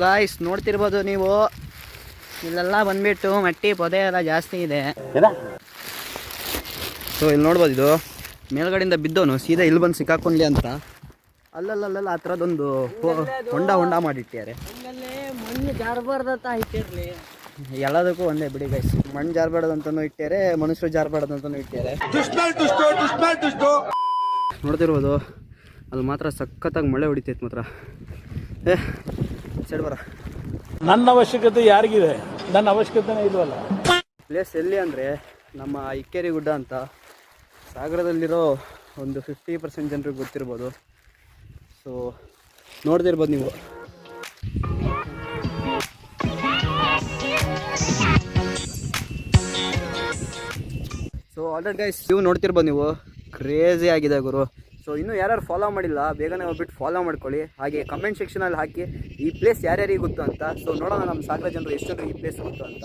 Guys ನೋಡ್ತಿರ್ಬೋದು ನೀವು, ಇಲ್ಲೆಲ್ಲ ಬಂದ್ಬಿಟ್ಟು ಮಟ್ಟಿ ಪೊದೆ ಎಲ್ಲ ಜಾಸ್ತಿ ಇದೆ. ಸೊ ಇಲ್ಲಿ ನೋಡ್ಬೋದು, ಇದು ಮೇಲ್ಗಡೆಯಿಂದ ಬಿದ್ದವನು ಸೀದಾ ಇಲ್ಲಿ ಬಂದು ಸಿಕ್ಕಾಕೊಂಡ್ಲಿ ಅಂತ ಅಲ್ಲಲ್ಲ ಆ ಥರದೊಂದು ಹೊಂಡ ಮಾಡಿಟ್ಟಿದ್ದಾರೆ. ಮಣ್ಣು ಜಾರಬಾರ್ದಂತ ಇಟ್ಟಿರ್ಲಿ, ಎಲ್ಲದಕ್ಕೂ ಒಂದೇ ಬಿಡಿ ಗೈಸ್. ಮಣ್ಣು ಜಾರಬಾರ್ದಂತನೂ ಇಟ್ಟಾರೆ, ಮನುಷ್ಯರು ಜಾರಬಾರ್ದಂತನೂ ಇಟ್ಟಾರೆ. ನೋಡ್ತಿರ್ಬೋದು ಅಲ್ಲಿ ಮಾತ್ರ ಸಖತ್ತಾಗಿ ಮಳೆ ಹೊಡಿತೈತೆ ಮಾತ್ರ. ಸೈಡ್ ಬರ. ನನ್ನ ಅವಶ್ಯಕತೆ ಯಾರಿಗಿದೆ? ನನ್ನ ಅವಶ್ಯಕತೆನೇ ಇಲ್ವಲ್ಲ. ಪ್ಲೇಸ್ ಎಲ್ಲಿ ಅಂದರೆ ನಮ್ಮ ಇಕ್ಕೇರಿ ಗುಡ್ಡ ಅಂತ, ಸಾಗರದಲ್ಲಿರೋ ಒಂದು 50% ಜನರಿಗೆ ಗೊತ್ತಿರ್ಬೋದು. ಸೊ ನೋಡ್ತಿರ್ಬೋದು ನೀವು. ಸೊ ಆಲ್ರೆಡಿ ಗೈಸ್ ನೀವು ನೋಡ್ತಿರ್ಬೋದು ನೀವು, ಕ್ರೇಜಿ ಆಗಿದೆ ಗುರು. ಸೊ ಇನ್ನೂ ಯಾರ್ಯಾರು ಫಾಲೋ ಮಾಡಿಲ್ಲ ಬೇಗನೆ ಹೋಗ್ಬಿಟ್ಟು ಫಾಲೋ ಮಾಡ್ಕೊಳ್ಳಿ. ಹಾಗೆ ಕಮೆಂಟ್ ಸೆಕ್ಷನಲ್ಲಿ ಹಾಕಿ ಈ ಪ್ಲೇಸ್ ಯಾರ್ಯಾರಿಗೆ ಗೊತ್ತು ಅಂತ. ಸೊ ನೋಡೋಣ ನಮ್ಮ ಸಾಗರ ಜನರು ಎಷ್ಟು ಜನರಿಗೆ ಈ ಪ್ಲೇಸ್ ಗೊತ್ತು ಅಂತ.